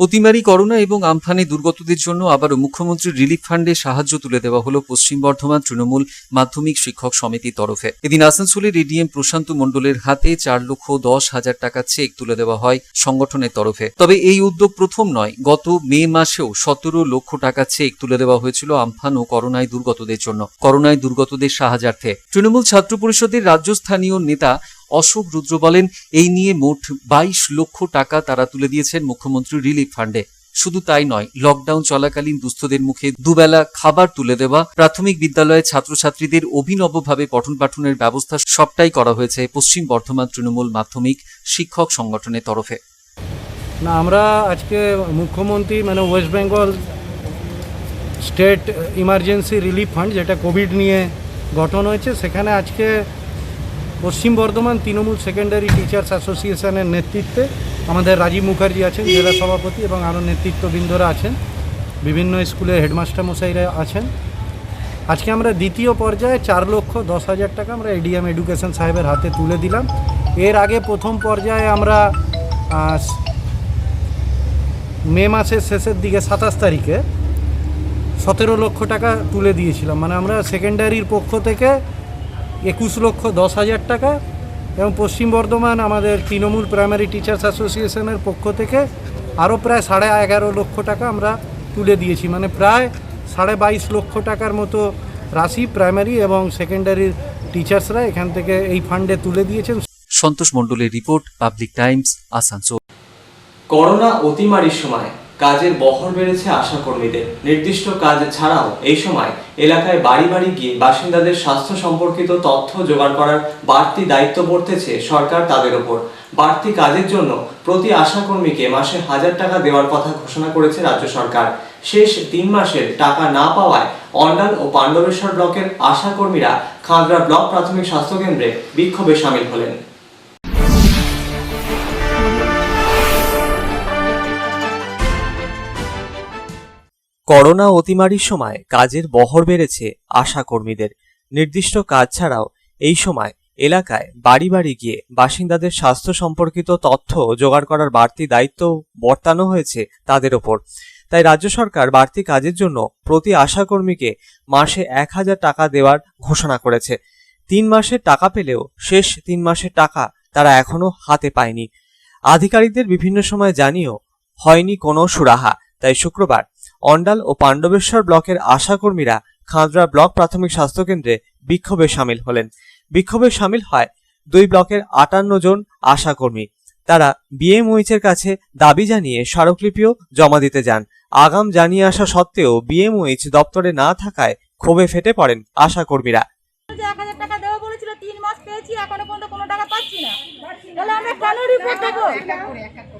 অতিমারি, করোনা এবং আমফানে দুর্গতদের জন্য আবারও মুখ্যমন্ত্রী রিলিফ ফান্ডে সাহায্য তুলে দেওয়া হলো পশ্চিম বর্ধমান তৃণমূল মাধ্যমিক শিক্ষক সমিতির তরফে। এদিন আসানসোলের এডিএম প্রশান্ত মণ্ডলের হাতে 4,10,000 টাকা চেক তুলে দেওয়া হয় সংগঠনের তরফে। তবে এই উদ্যোগ প্রথম নয়, গত মে মাসেও 17 লক্ষ টাকা চেক তুলে দেওয়া হয়েছিল আমফান ও করোনায় দুর্গতদের জন্য, করোনায় দুর্গতদের সাহায্যার্থে। তৃণমূল ছাত্র পরিষদের রাজ্যস্থানীয় নেতা অশোক রুদ্র বলেন, এই নিয়ে মোট 22 লক্ষ টাকা তারা তুলে দিয়েছেন মুখ্যমন্ত্রী রিলিফ ফান্ডে। শুধু তাই নয়, লকডাউন চলাকালীন দুস্থদের মুখে দুবেলা খাবার তুলে দেওয়া, প্রাথমিক বিদ্যালয়ে ছাত্রছাত্রীদের অভিনবভাবে পঠন পাঠনের ব্যবস্থা সবটাই করা হয়েছে পশ্চিম বর্ধমান তৃণমূল মাধ্যমিক শিক্ষক সংগঠনের তরফে। না, আমরা আজকে মুখ্যমন্ত্রী West Bengal state emergency relief fund, যেটা কোভিড নিয়ে গঠন হয়েছে, সেখানে আজকে পশ্চিম বর্ধমান তৃণমূল সেকেন্ডারি টিচার্স অ্যাসোসিয়েশনের নেতৃত্বে আমাদের রাজীব মুখার্জি আছেন জেলা সভাপতি, এবং আরও নেতৃত্ববৃন্দরা আছেন, বিভিন্ন স্কুলের হেডমাস্টার মশাইরা আছেন। আজকে আমরা দ্বিতীয় পর্যায়ে 4,10,000 টাকা আমরা এডিএম এডুকেশন সাহেবের হাতে তুলে দিলাম। এর আগে প্রথম পর্যায়ে আমরা মে মাসের শেষের দিকে 27 তারিখে 17 লক্ষ টাকা তুলে দিয়েছিলাম। আমরা সেকেন্ডারির পক্ষ থেকে 21,10,000 টাকা, এবং পশ্চিম বর্ধমান আমাদের তৃণমূল প্রাইমারি টিচার্স অ্যাসোসিয়েশনের পক্ষ থেকে আরও প্রায় 11.5 লক্ষ টাকা আমরা তুলে দিয়েছি। প্রায় 22.5 লক্ষ টাকার মতো রাশি প্রাইমারি এবং সেকেন্ডারি টিচার্সরা এখান থেকে এই ফান্ডে তুলে দিয়েছেন। সন্তোষ মণ্ডলের report, public times, Asansol. Corona অতিমারির সময় কাজের বহর বেড়েছে আশাকর্মীদের। নির্দিষ্ট কাজ ছাড়াও এই সময় এলাকায় বাড়ি বাড়ি গিয়ে বাসিন্দাদের স্বাস্থ্য সম্পর্কিত তথ্য জোগাড় করার বাড়তি দায়িত্ব পড়তেছে সরকার তাদের ওপর। বাড়তি কাজের জন্য প্রতি আশাকর্মীকে মাসে 1,000 টাকা দেওয়ার কথা ঘোষণা করেছে রাজ্য সরকার। শেষ 3 মাসের টাকা না পাওয়ায় অন্ডাল ও পাণ্ডবেশ্বর ব্লকের আশাকর্মীরা খাগড়া ব্লক প্রাথমিক স্বাস্থ্য কেন্দ্রে বিক্ষোভে সামিল হলেন। করোনা অতিমারির সময় কাজের বহর বেড়েছে আশাকর্মীদের। নির্দিষ্ট কাজ ছাড়াও এই সময় এলাকায় বাড়ি বাড়ি গিয়ে বাসিন্দাদের স্বাস্থ্য সম্পর্কিত তথ্য জোগাড় করার বাড়তি দায়িত্ব বর্তানো হয়েছে তাদের ওপর। তাই রাজ্য সরকার বাড়তি কাজের জন্য প্রতি আশাকর্মীকে মাসে 1,000 টাকা দেওয়ার ঘোষণা করেছে। 3 মাসের টাকা পেলেও শেষ 3 মাসের টাকা তারা এখনো হাতে পায়নি। আধিকারিকদের বিভিন্ন সময় জানিয়েও হয়নি কোনো সুরাহা। তাই শুক্রবার অন্ডাল ও পাণ্ডবেশ্বর ব্লকের আশাকর্মীরা খাঁদরা ব্লক প্রাথমিক স্বাস্থ্যকেন্দ্রে বিক্ষোভে সামিল হলেন। বিক্ষোভে সামিল হয় 2 ব্লকের 58 জন আশাকর্মী। তারা বিএমওইচের কাছে দাবি জানিয়ে স্মারকলিপিও জমা দিতে যান। আগাম জানিয়ে আসা সত্ত্বেও বিএমওইচ দপ্তরে না থাকায় ক্ষোভে ফেটে পড়েন আশাকর্মীরা। 1000 টাকা দেওয়া বলেছিল, 3 মাস পেয়েছি, এখনো পর্যন্ত কোনো টাকা পাচ্ছি না। তাহলে আমরা কেন রিপোর্ট দেবো?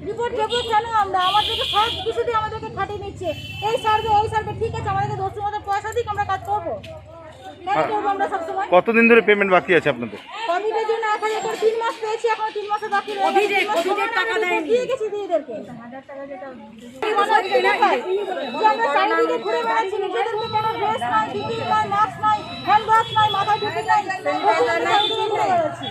রিপোর্ট দেবো কেন? আমরা আমাদেরকে সব কিছু দিয়ে আমাদেরকে খাটিয়ে নিচ্ছে। এই সার্ভে ঠিক আছে, আমাদেরকে 10 মতো পয়সা দিক, আমরা কাজ করবো। কেন করবো আমরা সবসময়? কতদিন ধরে পেমেন্ট বাকি আছে আপনাদের? কোভিডের জন্য 1000 করে 3 মাস পেয়েছি, এখন 3 মাসে বাকি রয়েছে। কোভিডের টাকা দেয়নি, দিয়ে গেছি দিদিদেরকে 1000 টাকা যেটা আমরা চারিদিকে ঘুরে বেড়াচ্ছি, নিজেদেরকে কোনো ড্রেস নাই, পিপি নাই, মাস্ক নাই, হ্যান্ড ওয়াশ নাই, মাথায় টুপি নাই, চারিদিকে ঘুরে বেড়াচ্ছি।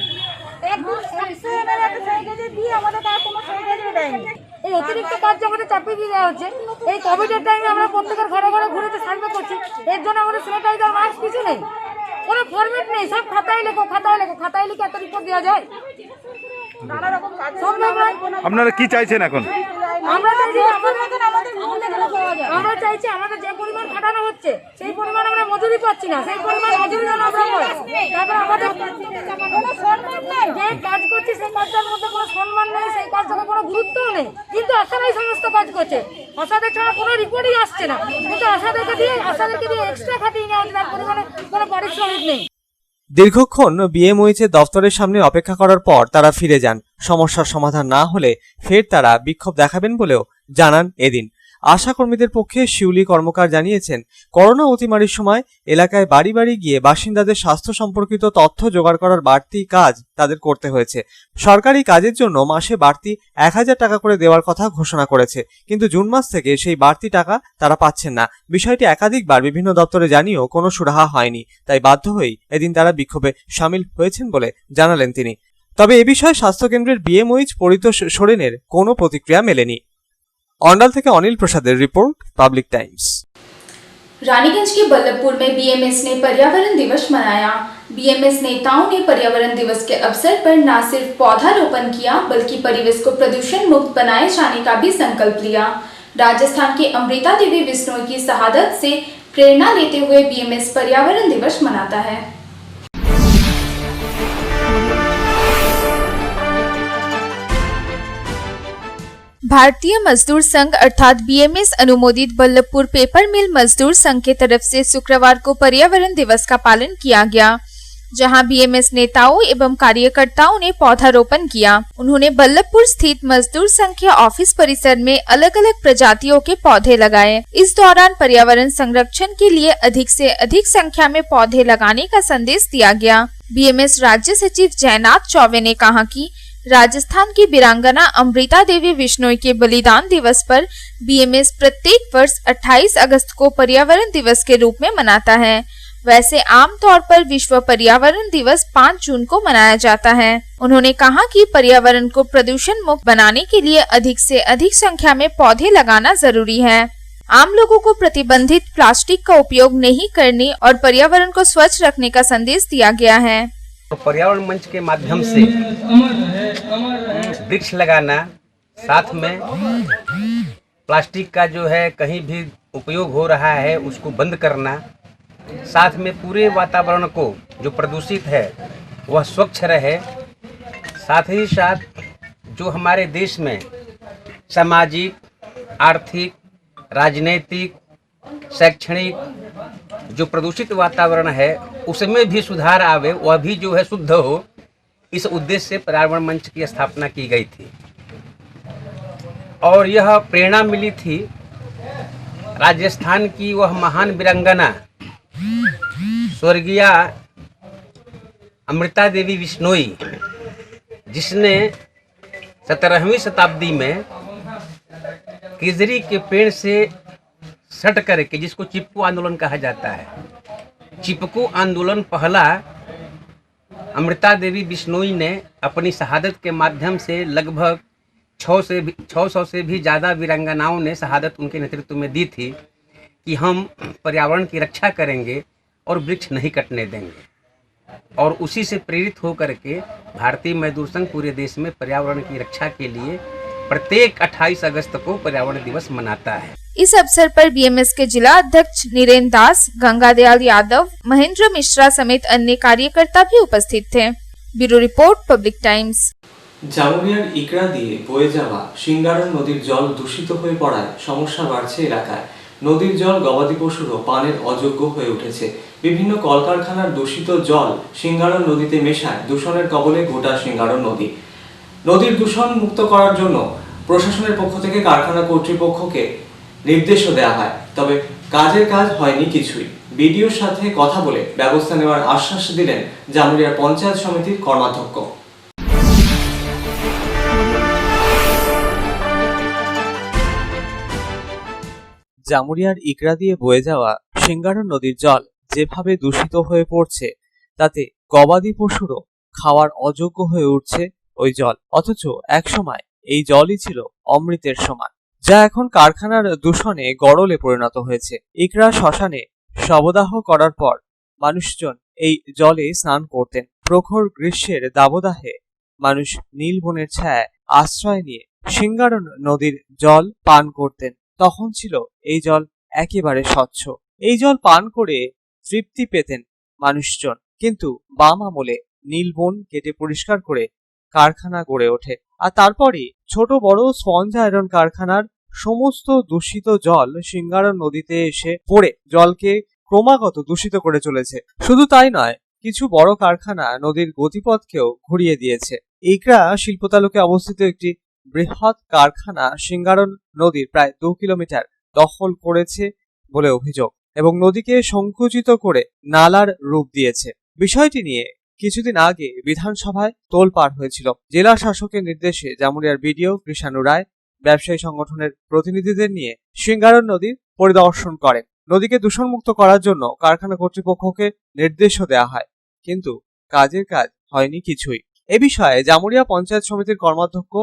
একদম 100 ml একটা স্যানিটাইজার দিয়ে আমাদের আর কোনো স্যানিটাইজার দেয়নি। এই অতিরিক্ত কাজ আমাদের চাপিয়ে দিয়ে দেওয়া হচ্ছে। এই কোভিডের টাইমে আমরা প্রত্যেকের ঘরে ঘরে ঘুরেতে সার্ভে করছি, এর জন্য আমাদের স্যানিটাইজার মাস্ক কিছু নেই, কোনো ফরম্যাট নেই। সব খাতায় লেখো, খাতায় লেখো, খাতায় লিখে এত রিপোর্ট দেওয়া যায়? আপনারা কি চাইছেন এখন? আমরা চাইছি আমাদের যে পরিমাণ খাটানো হচ্ছে সেই পরিমাণ আমরা মজুরি পাচ্ছি না, সেই পরিমাণ মজুরি যেন আমরা পাই। তারপর আমাদের কোনো সম্মান নেই, যে কাজ করছি সেই কাজটার মধ্যে কোনো সম্মান নেই, সেই কাজটাকে কোনো গুরুত্বও নেই। কিন্তু আশারাই সমস্ত কাজ করছে, আশাদের ছাড়া কোনো রিপোর্টই আসছে না। কিন্তু আশাদেরকে দিয়ে এক্সট্রা খাটিয়ে নেওয়া হচ্ছে, তার পরিমাণে কোনো পারিশ্রমিক নেই। দীর্ঘক্ষণ বিএমওইচের দফতরের সামনে অপেক্ষা করার পর তারা ফিরে যান। সমস্যার সমাধান না হলে ফের তারা বিক্ষোভ দেখাবেন বলেও জানান এদিন। আশাকর্মীদের পক্ষে শিউলি কর্মকার জানিয়েছেন, করোনা অতিমারির সময় এলাকায় বাড়ি বাড়ি গিয়ে বাসিন্দাদের স্বাস্থ্য সম্পর্কিত তথ্য জোগাড় করার বাড়তি কাজ তাদের করতে হয়েছে। সরকারি কাজের জন্য মাসে বাড়তি 1000 টাকা করে দেওয়ার কথা ঘোষণা করেছে, কিন্তু জুন মাস থেকে সেই বাড়তি টাকা তারা পাচ্ছেন না। বিষয়টি একাধিকবার বিভিন্ন দপ্তরে জানিয়েও কোনো সুরাহা হয়নি। তাই বাধ্য হয়েই এদিন তারা বিক্ষোভে সামিল হয়েছেন বলে জানালেন তিনি। তবে এ বিষয়ে স্বাস্থ্যকেন্দ্রের বিএমওইচ পরিতোষ সোরেনের কোনো প্রতিক্রিয়া মেলেনি। অন্ডাল থেকে অনিল प्रसाद रिपोर्ट पब्लिक टाइम्स। रानीगंज के बल्लभपुर में बीएमएस ने पर्यावरण दिवस मनाया। बीएमएस नेताओं ने पर्यावरण दिवस के अवसर पर न सिर्फ पौधारोपण किया बल्कि परिवेश को प्रदूषण मुक्त बनाए जाने का भी संकल्प लिया। राजस्थान के अमृता देवी बिश्नोई की शहादत से प्रेरणा लेते हुए बीएमएस पर्यावरण दिवस मनाता है। भारतीय मजदूर संघ अर्थात बीएमएस अनुमोदित बल्लभपुर पेपर मिल मजदूर संघ के तरफ से शुक्रवार को पर्यावरण दिवस का पालन किया गया, जहां बीएमएस नेताओं एवं कार्यकर्ताओं ने पौधारोपण किया। उन्होंने बल्लभपुर स्थित मजदूर संघ के ऑफिस परिसर में अलग अलग प्रजातियों के पौधे लगाए। इस दौरान पर्यावरण संरक्षण के लिए अधिक से अधिक संख्या में पौधे लगाने का संदेश दिया गया। बीएमएस राज्य सचिव जयनाथ चौबे ने कहा कि राजस्थान की वीरांगना अमृता देवी बिश्नोई के बलिदान दिवस पर बीएमएस प्रत्येक वर्ष 28 अगस्त को पर्यावरण दिवस के रूप में मनाता है। वैसे आमतौर पर विश्व पर्यावरण दिवस 5 जून को मनाया जाता है। उन्होंने कहा कि पर्यावरण को प्रदूषण मुक्त बनाने के लिए अधिक से अधिक संख्या में पौधे लगाना जरूरी है। आम लोगों को प्रतिबंधित प्लास्टिक का उपयोग नहीं करने और पर्यावरण को स्वच्छ रखने का संदेश दिया गया है। पर्यावरण मंच के माध्यम से वृक्ष लगाना, साथ में प्लास्टिक का जो है कहीं भी उपयोग हो रहा है उसको बंद करना, साथ में पूरे वातावरण को जो प्रदूषित है वह स्वच्छ रहे, साथ ही साथ जो हमारे देश में सामाजिक, आर्थिक, राजनीतिक, शैक्षणिक जो प्रदूषित वातावरण है उसमें भी सुधार आवे, वह भी जो है शुद्ध हो, इस उद्देश्य से पर्यावरण मंच की स्थापना की गई थी। और यह प्रेरणा मिली थी राजस्थान की वह महान वीरांगना स्वर्गीय अमृता देवी बिश्नोई, जिसने 17वीं शताब्दी में केसरी के पेड़ से सट करके, जिसको चिपकू आंदोलन कहा जाता है, चिपकू आंदोलन पहला अमृता देवी बिश्नोई ने अपनी शहादत के माध्यम से लगभग 600 से भी ज़्यादा वीरांगनाओं ने शहादत उनके नेतृत्व में दी थी कि हम पर्यावरण की रक्षा करेंगे और वृक्ष नहीं कटने देंगे। और उसी से प्रेरित होकर के भारतीय मजदूर संघ पूरे देश में पर्यावरण की रक्षा के लिए प्रत्येक 28 अगस्त को पर्यावरण दिवस मनाता है। इस अवसर पर बीएमएस के जिला अध्यक्ष नीरेन दास, गंगादयाल यादव, महेंद्र मिश्रा समेत अन्य कार्यकर्ता भी उपस्थित थे। Bureau report, public times. জামুরিয়ার ইকরা দিয়ে বয়ে যাওয়া সিঙ্গারন নদীর জল দূষিত হয়ে পড়ায় সমস্যা বাড়ছে এলাকায়। নদীর জল গবাদি পশুরও পানের অযোগ্য হয়ে উঠেছে। বিভিন্ন কলকারখানার দূষিত জল সিঙ্গারন নদীতে মেশায় দূষণের কবলে গোটা সিঙ্গারন নদী। নদীর দূষণ মুক্ত করার জন্য প্রশাসনের পক্ষ থেকে কারখানা কর্তৃপক্ষকে নির্দেশও দেওয়া হয়, তবে কাজের কাজ হয়নি কিছুই। বিডিওর সাথে কথা বলে ব্যবস্থা নেওয়ার আশ্বাস দিলেন জামুরিয়ার পঞ্চায়েত সমিতির কর্মাধ্যক্ষ। জামুরিয়ার ইকরা দিয়ে বয়ে যাওয়া সিঙ্গারন নদীর জল যেভাবে দূষিত হয়ে পড়ছে, তাতে গবাদি পশুরও খাওয়ার অযোগ্য হয়ে উঠছে ওই জল। অথচ একসময় এই জলই ছিল অমৃতের সমান, যা এখন কারখানার দূষণে গড়লে পরিণত হয়েছে। ইকরা শ্মশানে শবদাহ করার পর মানুষজন এই জলে স্নান করতেন। প্রখর গ্রীষ্মের দাবদাহে মানুষ নীলবনের ছায়ায় আশ্রয় নিয়ে সিঙ্গারন নদীর জল পান করতেন। তখন ছিল এই জল একেবারে স্বচ্ছ। এই জল পান করে তৃপ্তি পেতেন মানুষজন। কিন্তু বাম আমলে নীলবন কেটে পরিষ্কার করে কারখানা গড়ে ওঠে, আর তারপরে ছোট বড় স্পঞ্জ আয়রন কারখানার সমস্ত দূষিত জল সিঙ্গারন নদীতে এসে পড়ে জলকে ক্রমাগত দূষিত করে চলেছে। শুধু তাই নয়, কিছু বড় কারখানা নদীর গতিপথকেও ঘুরিয়ে দিয়েছে। ইকরা শিল্পতালুকে অবস্থিত একটি বৃহৎ কারখানা সিঙ্গারন নদীর প্রায় 2 কিলোমিটার দখল করেছে বলে অভিযোগ এবং নদীকে সংকুচিত করে নালার রূপ দিয়েছে। বিষয়টি নিয়ে কিছুদিন আগে বিধানসভায় তোলপাড় হয়েছিল। জেলা শাসকের নির্দেশে জামুরিয়ার বিডিও কৃষাণু রায় ব্যবসায়ী সংগঠনের প্রতিনিধিদের নিয়ে সিঙ্গারন নদী পরিদর্শন করেন। নদীকে দূষণমুক্ত করার জন্য কারখানা কর্তৃপক্ষকে নির্দেশও দেওয়া হয়, কিন্তু কাজের কাজ হয়নি কিছুই। এ বিষয়ে জামুরিয়া পঞ্চায়েত সমিতির কর্মাধ্যক্ষ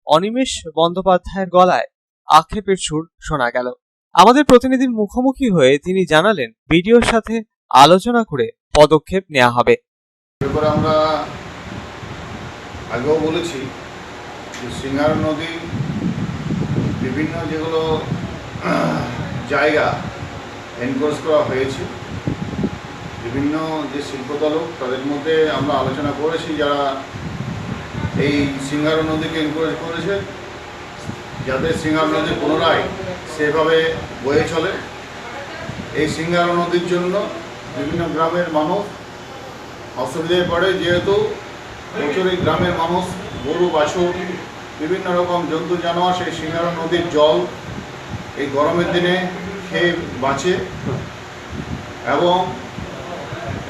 অনিমেষ বন্দ্যোপাধ্যায়ের গলায় আক্ষেপের সুর শোনা গেল। আমাদের প্রতিনিধির মুখোমুখি হয়ে তিনি জানালেন, বিডিওর সাথে আলোচনা করে পদক্ষেপ নেওয়া হবে। এরপরে আমরা আগেও বলেছি যে সিঙ্গারন নদী বিভিন্ন যেগুলো জায়গা এনক্রোচ করা হয়েছে, বিভিন্ন যে শিল্পতালুক তাদের মধ্যে আমরা আলোচনা করেছি যারা এই সিঙ্গারন নদীকে এনক্রোচ করেছে, যাতে সিঙ্গারন নদী পুনরায় সেভাবে বয়ে চলে। এই সিঙ্গারন নদীর জন্য বিভিন্ন গ্রামের মানুষ অসুবিধায় পড়ে, যেহেতু প্রচুর এই গ্রামের মানুষ গরু বাছুর বিভিন্ন রকম জন্তু জানোয়ার সেই সিঙ্গারন নদীর জল এই গরমের দিনে খেয়ে বাঁচে এবং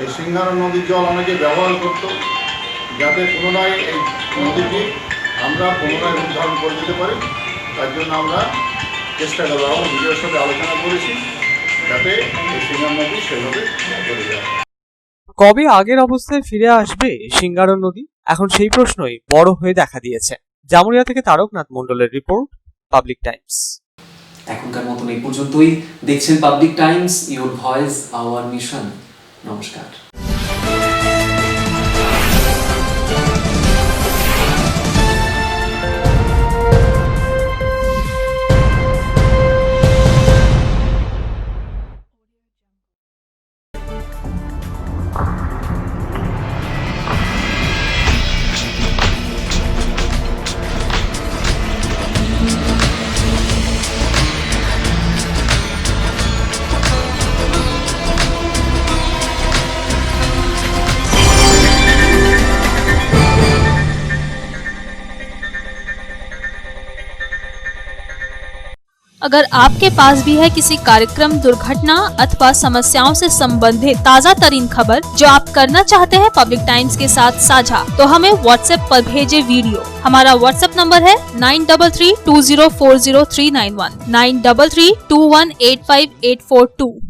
এই সিঙ্গারন নদীর জল অনেকে ব্যবহার করত, যাতে পুনরায় এই নদীটি আমরা পুনরায় উদ্ধারণ করে দিতে পারি। তার জন্য আমরা চেষ্টা করবো এবং ভিডিওর সাথে আলোচনা করেছি যাতে এই সিঙ্গারন নদী সেভাবে চলে যায়। কবে আগের অবস্থায় ফিরে আসবে সিঙ্গারন নদী? এখন সেই প্রশ্নই বড় হয়ে দেখা দিয়েছে। জামুরিয়া থেকে তারকনাথ মণ্ডলের রিপোর্ট, পাবলিক টাইমস। এখনকার মতন এই পর্যন্তই। দেখছেন public Times, your voice hour mission. নমস্কার। अगर आपके पास भी है किसी कार्यक्रम, दुर्घटना अथवा समस्याओं से संबंधित ताज़ा तरीन खबर जो आप करना चाहते हैं पब्लिक टाइम्स के साथ साझा, तो हमें व्हाट्सएप पर भेजे वीडियो। हमारा व्हाट्सएप नंबर है 9332040391 9332185842।